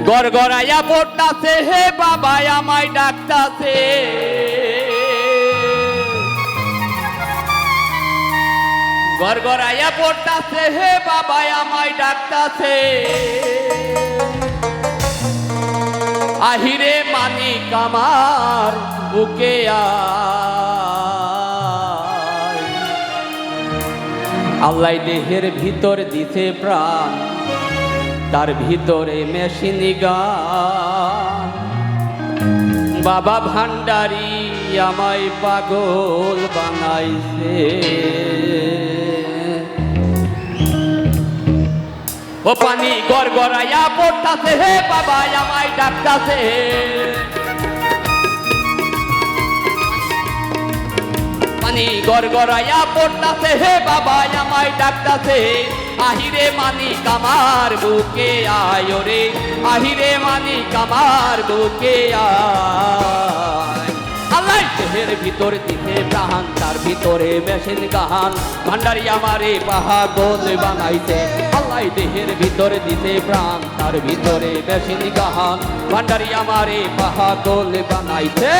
গড়গড়াইয়া পড়তাছে হে বাবা আমায় ডাকতাছে, গড়গড়াইয়া পড়তাছে হে বাবা আমায় ডাকতাছে। আহিরে মানিক আমার বুকে আয়, আল্লাহ দেহের ভিতর দিতে প্রাণ, তার ভিতরে মেশিন গান। বাবা ভান্ডারি আমায় পাগল বানাইছে, ও পানি গড়গড়াইয়া পড়তাছে হে বাবা আমায় ডাকতাছে। পানি গড়গড়াইয়া পড়তাছে হে বাবা আমায় ডাকতাছে। আহিরে মানিক আমার বুকে আয় রে, আহিরে মানিক আমার বুকে আয়। আল্লাহ দেহের ভিতর দিতে প্রাণ, তার ভিতরে মেশিন গান। ভান্ডারি আমারে পাগল বানাইছে, আল্লাহ দেহের ভিতর দিতে প্রাণ, তার ভিতরে মেশিন গান। ভান্ডারি আমারে পাগল বানাইছে।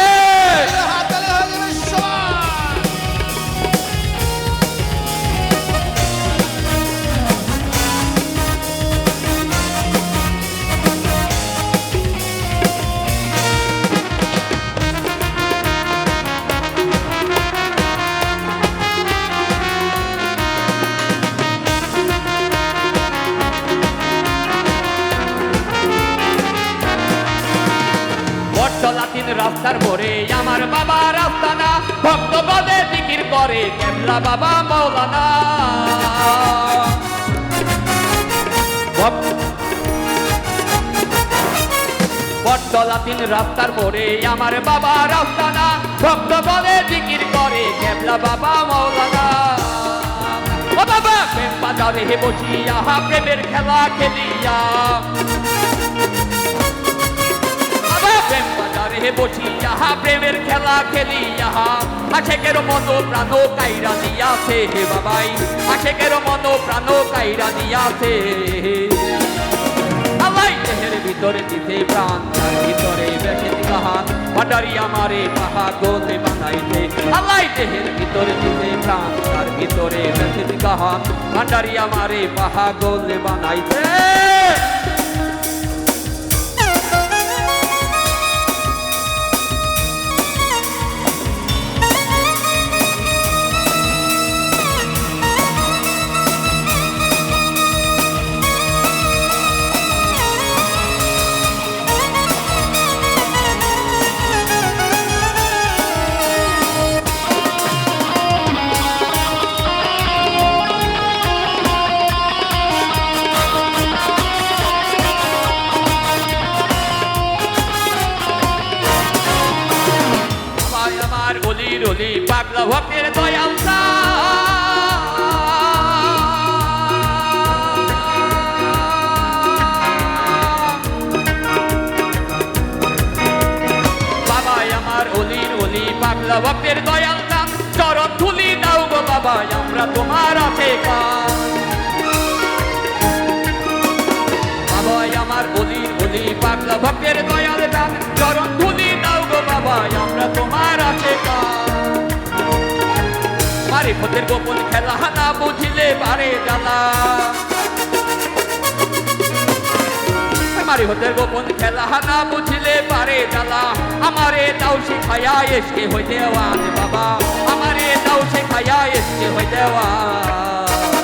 লাতিন রাস্তার মোড়ে আমার বাবা রাস্তানা, ভক্ত পদে জিকির করে কেবলা বাবা মৌলানা। লাতিন রাস্তার মোড়ে আমার বাবা রাস্তানা, ভক্ত পদে জিকির করে কেবলা বাবা মৌলানা। ও বাবা প্রেম বাজারে বসিয়া প্রেমের খেলা খেলিয়া, প্রেম বাজারে বসিয়া প্রেমের খেলা খেলিয়া, আশেকের মনো প্রাণ কাইরা দিয়াছে হে বাবাই, আশেকের মনো প্রাণ কাইরা দিয়াছে। আল্লাহ দেহের ভিতরে দিতে প্রাণ, তার ভিতরে বেশে গান। ভান্ডারি আমারে পাগল বানাইছে, আল্লাহ দেহের ভিতরে দিতে প্রাণ, তার ভিতরে বেশে গান। ভান্ডারি আমারে পাগল বানাইছে। রলি পাগলা ভক্তের দয়াল বাবা আমার অলির অলি পাগলা ভক্তের দয়াল দাম। চরণ ধুলি দাও গো বাবা আমরা তোমার অপেক্ষায়। বাবা আমার অলির অলি পাগলা ভক্তের দয়াল দাম। চরণ ধুলি দাও গো বাবা আমরা তোমার অপেক্ষায়। মারিফতের গোপন খেলা না বুঝিলে বারে জ্বালা, মারিফতের গোপন খেলা না বুঝিলে বারে জ্বালা। আমারে দাও শিখায়া এসকে হই দেওয়ান বাবা, আমারে দাও শিখায়া এসকে হই দেওয়ান।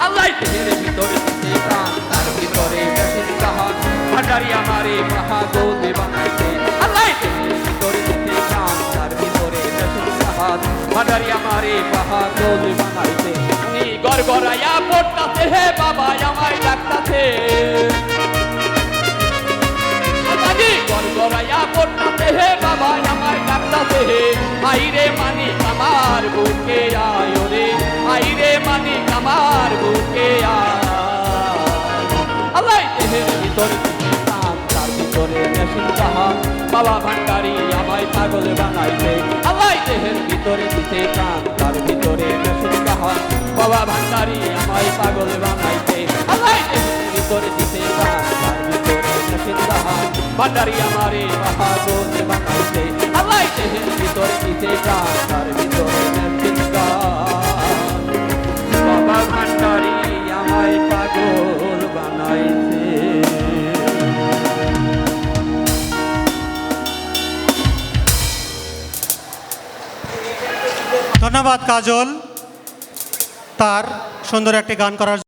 আল্লাহ দেহের ভিতরে দিতে প্রাণ, তার ভিতরে মেশিন গান। ভান্ডারি আমারে পাগল বানাইছে, আল্লাহ দেহের ভিতরে দিতে প্রাণ, তার ভিতরে মেশিন গান। ভান্ডারি আমারে পাগল বানাইছে। উনি গড়গড়াইয়া পড়তাছে হে বাবা আমায় ডাকতাছে, গড়গড়াইয়া পড়তাছে হে বাবা আমায় ডাকতাছে। আইরে মানিক আমার বুকে আয় রে, আইরে মানিক আমার বুকে আয়। আল্লাহ দেহের ভিতরে প্রাণ, তার ভিতরে মেশিন গান। বাবা ভান্ডারি আমায় পাগল বানাইছে, আল্লাহ দেহের ভিতরে দিতে প্রাণ, তার ভিতরে মেশিন গান। বাবা ভান্ডারি আমায় পাগল বানাইছে, আল্লাহ দেহের ভিতরে দিতে প্রাণ, তার ভিতরে ভান্ডারি আমারে পাগল বানাইছে আল্লাহ দেহের ভিতরে দিতে প্রাণ তার ভিতরে নেন গান বাবা ভান্ডারি আমায় পাগল বানাইছে ধন্যবাদ কাজল তার সুন্দর একটি গান করার